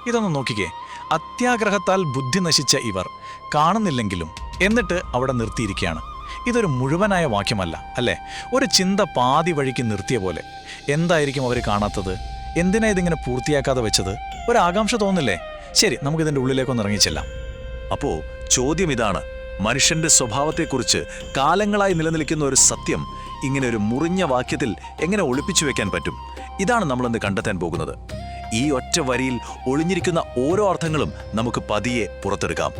ഇതൊന്ന് നോക്കിക്കേ. അത്യാഗ്രഹത്താൽ ബുദ്ധി നശിച്ച ഇവർ കാണുന്നില്ലെങ്കിലും എന്നിട്ട് അവിടെ നിർത്തിയിരിക്കുകയാണ്. ഇതൊരു മുഴുവനായ വാക്യമല്ല അല്ലേ? ഒരു ചിന്ത പാതി വഴിക്ക് നിർത്തിയ പോലെ. എന്തായിരിക്കും അവർ കാണാത്തത്? എന്തിനാ ഇതിങ്ങനെ പൂർത്തിയാക്കാതെ വെച്ചത്? ഒരു ആകാംക്ഷ തോന്നില്ലേ? ശരി, നമുക്കിതിൻ്റെ ഉള്ളിലേക്കൊന്ന് ഇറങ്ങിച്ചെല്ലാം. അപ്പോ ചോദ്യം ഇതാണ്: മനുഷ്യന്റെ സ്വഭാവത്തെക്കുറിച്ച് കാലങ്ങളായി നിലനിൽക്കുന്ന ഒരു സത്യം ഇങ്ങനെ ഒരു മുറിഞ്ഞ വാക്യത്തിൽ എങ്ങനെ ഒളിപ്പിച്ചു വെക്കാൻ പറ്റും? ഇതാണ് നമ്മളിന്ന് കണ്ടെത്താൻ പോകുന്നത്. ഈ ഒറ്റ വരിയിൽ ഒളിഞ്ഞിരിക്കുന്ന ഓരോ അർത്ഥങ്ങളും നമുക്ക് പതിയെ പുറത്തെടുക്കാം.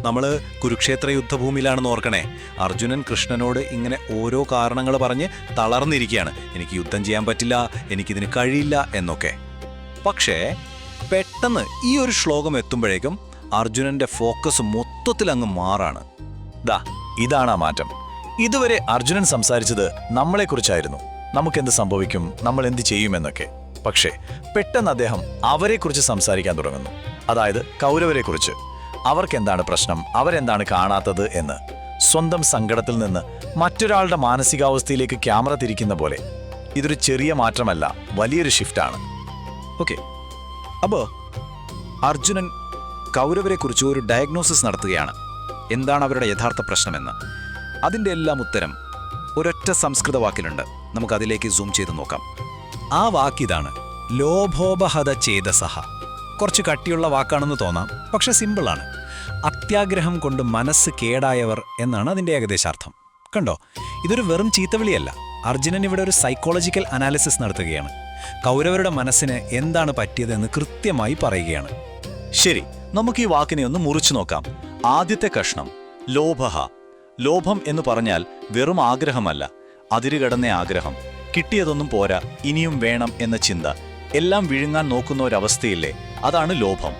നമ്മൾ കുരുക്ഷേത്ര യുദ്ധഭൂമിയിലാണെന്ന് ഓർക്കണേ. അർജുനൻ കൃഷ്ണനോട് ഇങ്ങനെ ഓരോ കാരണങ്ങൾ പറഞ്ഞ് തളർന്നിരിക്കുകയാണ്. എനിക്ക് യുദ്ധം ചെയ്യാൻ പറ്റില്ല, എനിക്കിതിന് കഴിയില്ല എന്നൊക്കെ. പക്ഷേ പെട്ടെന്ന് ഈ ഒരു ശ്ലോകം എത്തുമ്പോഴേക്കും അർജുനന്റെ ഫോക്കസ് മൊത്തത്തിൽ അങ്ങ് മാറാണ്. ഇതാണ് ആ മാറ്റം. ഇതുവരെ അർജുനൻ സംസാരിച്ചത് നമ്മളെക്കുറിച്ചായിരുന്നു. നമുക്കെന്ത് സംഭവിക്കും, നമ്മൾ എന്ത് ചെയ്യുമെന്നൊക്കെ. പക്ഷേ പെട്ടെന്ന് അദ്ദേഹം അവരെക്കുറിച്ച് സംസാരിക്കാൻ തുടങ്ങുന്നു. അതായത് കൗരവരെക്കുറിച്ച്. അവർക്കെന്താണ് പ്രശ്നം, അവരെന്താണ് കാണാത്തത് എന്ന്. സ്വന്തം സങ്കടത്തിൽ നിന്ന് മറ്റൊരാളുടെ മാനസികാവസ്ഥയിലേക്ക് ക്യാമറ തിരിക്കുന്ന പോലെ. ഇതൊരു ചെറിയ മാറ്റമല്ല, വലിയൊരു ഷിഫ്റ്റാണ്. ഓക്കെ, അപ്പോൾ അർജുനൻ കൗരവരെക്കുറിച്ച് ഒരു ഡയഗ്നോസിസ് നടത്തുകയാണ്. എന്താണ് അവരുടെ യഥാർത്ഥ പ്രശ്നമെന്ന്. അതിൻ്റെ എല്ലാം ഉത്തരം ഒരൊറ്റ സംസ്കൃത വാക്കിലുണ്ട്. നമുക്കതിലേക്ക് സൂം ചെയ്ത് നോക്കാം. ആ വാക്കിതാണ്: ലോഭോപഹത ചേതസഹ. കുറച്ച് കട്ടിയുള്ള വാക്കാണെന്ന് തോന്നാം, പക്ഷെ സിമ്പിളാണ്. അത്യാഗ്രഹം കൊണ്ട് മനസ്സ് കേടായവർ എന്നാണ് അതിൻ്റെ ഏകദേശാർത്ഥം. കണ്ടോ, ഇതൊരു വെറും ചീത്തവിളിയല്ല. അർജുനൻ ഇവിടെ ഒരു സൈക്കോളജിക്കൽ അനാലിസിസ് നടത്തുകയാണ്. കൗരവരുടെ മനസ്സിന് എന്താണ് പറ്റിയതെന്ന് കൃത്യമായി പറയുകയാണ്. ശരി, നമുക്ക് ഈ വാക്കിനെ ഒന്ന് മുറിച്ചു നോക്കാം. ആദ്യത്തെ കഷ്ണം ലോഭഹ. ലോഭം എന്ന് പറഞ്ഞാൽ വെറും ആഗ്രഹമല്ല, അതിരുകടന്ന ആഗ്രഹം. കിട്ടിയതൊന്നും പോരാ, ഇനിയും വേണം എന്ന ചിന്ത. എല്ലാം വിഴുങ്ങാൻ നോക്കുന്ന ഒരവസ്ഥയില്ലേ, അതാണ് ലോഭം.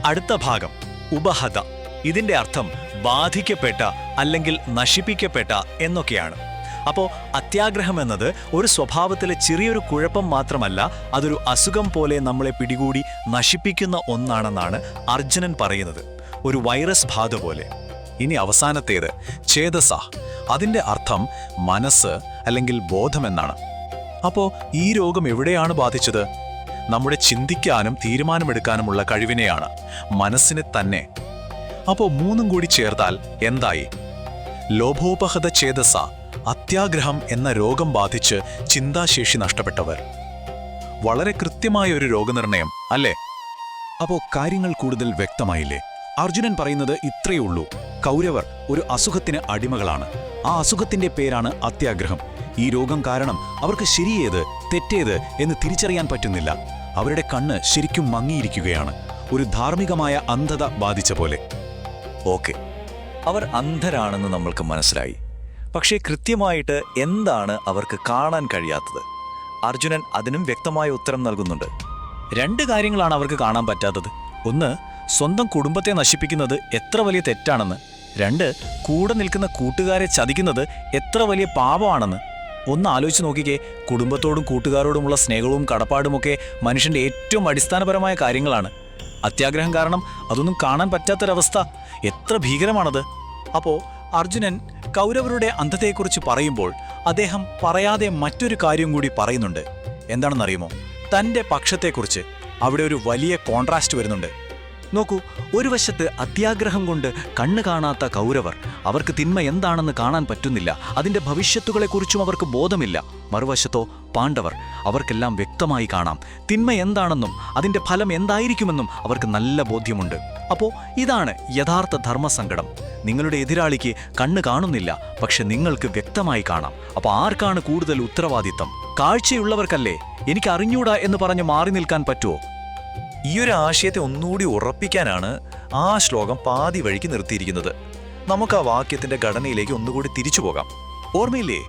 അടുത്ത ഭാഗം ഉപഹത. ഇതിന്റെ അർത്ഥം ബാധിക്കപ്പെട്ട അല്ലെങ്കിൽ നശിപ്പിക്കപ്പെട്ട എന്നൊക്കെയാണ്. അപ്പോൾ അത്യാഗ്രഹം എന്നത് ഒരു സ്വഭാവത്തിലെ ചെറിയൊരു കുഴപ്പം മാത്രമല്ല, അതൊരു അസുഖം പോലെ നമ്മളെ പിടികൂടി നശിപ്പിക്കുന്ന ഒന്നാണെന്നാണ് അർജുനൻ പറയുന്നത്. ഒരു വൈറസ് ബാധ പോലെ. ഇനി അവസാനത്തേത് ചേതസ. അതിൻ്റെ അർത്ഥം മനസ്സ് അല്ലെങ്കിൽ ബോധമെന്നാണ്. അപ്പോൾ ഈ രോഗം എവിടെയാണ് ബാധിച്ചത്? നമ്മുടെ ചിന്തിക്കാനും തീരുമാനമെടുക്കാനുമുള്ള കഴിവിനെയാണ്, മനസ്സിനെ തന്നെ. അപ്പോൾ മൂന്നും കൂടി ചേർത്താൽ എന്തായി? ലോഭോപഹത ചേതസ, അത്യാഗ്രഹം എന്ന രോഗം ബാധിച്ച് ചിന്താശേഷി നഷ്ടപ്പെട്ടവർ. വളരെ കൃത്യമായ ഒരു രോഗനിർണയം അല്ലേ? അപ്പോൾ കാര്യങ്ങൾ കൂടുതൽ വ്യക്തമായില്ലേ? അർജുനൻ പറയുന്നത് ഇത്രയേ ഉള്ളൂ: കൗരവർ ഒരു അസുഖത്തിന് അടിമകളാണ്. ആ അസുഖത്തിന്റെ പേരാണ് അത്യാഗ്രഹം. ഈ രോഗം കാരണം അവർക്ക് ശരിയേത് തെറ്റേത് എന്ന് തിരിച്ചറിയാൻ പറ്റുന്നില്ല. അവരുടെ കണ്ണ് ശരിക്കും മങ്ങിയിരിക്കുകയാണ്, ഒരു ധാർമ്മികമായ അന്ധത ബാധിച്ച പോലെ. ഓക്കെ, അവർ അന്ധരാണെന്ന് നമ്മൾക്ക് മനസ്സിലായി. പക്ഷേ കൃത്യമായിട്ട് എന്താണ് അവർക്ക് കാണാൻ കഴിയാത്തത്? അർജുനൻ അതിനും വ്യക്തമായ ഉത്തരം നൽകുന്നുണ്ട്. 2 കാര്യങ്ങളാണ് അവർക്ക് കാണാൻ പറ്റാത്തത്. ഒന്ന്, സ്വന്തം കുടുംബത്തെ നശിപ്പിക്കുന്നത് എത്ര വലിയ തെറ്റാണെന്ന്. 2, കൂടെ നിൽക്കുന്ന കൂട്ടുകാരെ ചതിക്കുന്നത് എത്ര വലിയ പാപമാണെന്ന്. ഒന്ന് ആലോചിച്ച് നോക്കിക്കേ. കുടുംബത്തോടും കൂട്ടുകാരോടുമുള്ള സ്നേഹവും കടപ്പാടുമൊക്കെ മനുഷ്യൻ്റെ ഏറ്റവും അടിസ്ഥാനപരമായ കാര്യങ്ങളാണ്. അത്യാഗ്രഹം കാരണം അതൊന്നും കാണാൻ പറ്റാത്തൊരവസ്ഥ എത്ര ഭീകരമാണത്. അപ്പോൾ അർജുനൻ കൗരവരുടെ അന്ധതയെക്കുറിച്ച് പറയുമ്പോൾ അദ്ദേഹം പറയാതെ മറ്റൊരു കാര്യം കൂടി പറയുന്നുണ്ട്. എന്താണെന്നറിയുമോ? തൻ്റെ പക്ഷത്തെക്കുറിച്ച്. അവിടെ ഒരു വലിയ കോൺട്രാസ്റ്റ് വരുന്നുണ്ട്. നോക്കൂ, ഒരു വശത്ത് അത്യാഗ്രഹം കൊണ്ട് കണ്ണ് കാണാത്ത കൗരവർ. അവർക്ക് തിന്മ എന്താണെന്ന് കാണാൻ പറ്റുന്നില്ല, അതിൻ്റെ ഭവിഷ്യത്തുകളെക്കുറിച്ചും അവർക്ക് ബോധമില്ല. മറുവശത്തോ പാണ്ഡവർ. അവർക്കെല്ലാം വ്യക്തമായി കാണാം. തിന്മ എന്താണെന്നും അതിൻ്റെ ഫലം എന്തായിരിക്കുമെന്നും അവർക്ക് നല്ല ബോധ്യമുണ്ട്. അപ്പോൾ ഇതാണ് യഥാർത്ഥ ധർമ്മസങ്കടം. നിങ്ങളുടെ എതിരാളിക്ക് കണ്ണ് കാണുന്നില്ല, പക്ഷെ നിങ്ങൾക്ക് വ്യക്തമായി കാണാം. അപ്പോൾ ആർക്കാണ് കൂടുതൽ ഉത്തരവാദിത്തം? കാഴ്ചയുള്ളവർക്കല്ലേ? എനിക്ക് അറിഞ്ഞൂടാ എന്ന് പറഞ്ഞ് മാറി നിൽക്കാൻ പറ്റുമോ? ഈയൊരു ആശയത്തെ ഒന്നുകൂടി ഉറപ്പിക്കാനാണ് ആ ശ്ലോകം പാതി വഴിക്ക് നിർത്തിയിരിക്കുന്നത്. നമുക്ക് ആ വാക്യത്തിന്റെ ഘടനയിലേക്ക് ഒന്നുകൂടി തിരിച്ചു പോകാം. ഓർമ്മയില്ലേ?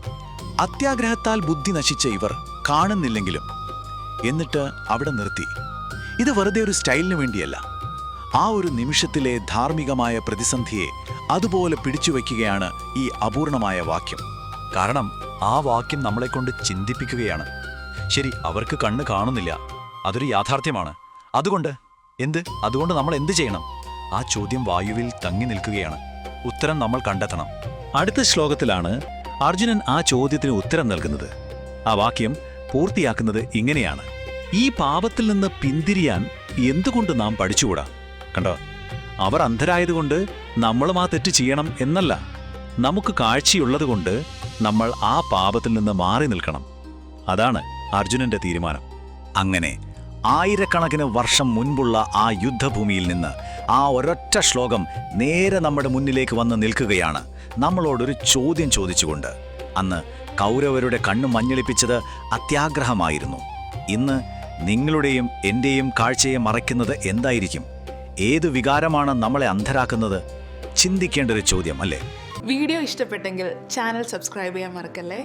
അത്യാഗ്രഹത്താൽ ബുദ്ധി നശിച്ച ഇവർ കാണുന്നില്ലെങ്കിലും എന്നിട്ട് അവിടെ നിർത്തി. ഇത് വെറുതെ ഒരു സ്റ്റൈലിന് വേണ്ടിയല്ല. ആ ഒരു നിമിഷത്തിലെ ധാർമ്മികമായ പ്രതിസന്ധിയെ അതുപോലെ പിടിച്ചുവെക്കുകയാണ് ഈ അപൂർണമായ വാക്യം. കാരണം ആ വാക്യം നമ്മളെക്കൊണ്ട് ചിന്തിപ്പിക്കുകയാണ്. ശരി, അവർക്ക് കണ്ണ് കാണുന്നില്ല, അതൊരു യാഥാർത്ഥ്യമാണ്. അതുകൊണ്ട് നമ്മൾ എന്ത് ചെയ്യണം? ആ ചോദ്യം വായുവിൽ തങ്ങി നിൽക്കുകയാണ്. ഉത്തരം നമ്മൾ കണ്ടെത്തണം. അടുത്ത ശ്ലോകത്തിലാണ് അർജുനൻ ആ ചോദ്യത്തിന് ഉത്തരം നൽകുന്നത്. ആ വാക്യം പൂർത്തിയാക്കുന്നത് ഇങ്ങനെയാണ്: ഈ പാപത്തിൽ നിന്ന് പിന്തിരിയാൻ എന്തുകൊണ്ട് നാം പഠിച്ചുകൂടാ? കണ്ടോ, അവർ അന്ധരായതുകൊണ്ട് നമ്മളും ആ തെറ്റ് ചെയ്യണം എന്നല്ല, നമുക്ക് കാഴ്ചയുള്ളതുകൊണ്ട് നമ്മൾ ആ പാപത്തിൽ നിന്ന് മാറി നിൽക്കണം. അതാണ് അർജുനന്റെ തീരുമാനം. അങ്ങനെ ആയിരക്കണക്കിന് വർഷം മുൻപുള്ള ആ യുദ്ധഭൂമിയിൽ നിന്ന് ആ ഒരൊറ്റ ശ്ലോകം നേരെ നമ്മുടെ മുന്നിലേക്ക് വന്ന് നിൽക്കുകയാണ്, നമ്മളോടൊരു ചോദ്യം ചോദിച്ചുകൊണ്ട്. അന്ന് കൗരവരുടെ കണ്ണു മഞ്ഞളിപ്പിച്ചത് അത്യാഗ്രഹമായിരുന്നു. ഇന്ന് നിങ്ങളുടെയും എൻ്റെയും കാഴ്ചയെ മറയ്ക്കുന്നത് എന്തായിരിക്കും? ഏതു വികാരമാണ് നമ്മളെ അന്ധരാക്കുന്നത്? ചിന്തിക്കേണ്ട ഒരു ചോദ്യം അല്ലേ? വീഡിയോ ഇഷ്ടപ്പെട്ടെങ്കിൽ ചാനൽ സബ്സ്ക്രൈബ് ചെയ്യാൻ മറക്കല്ലേ.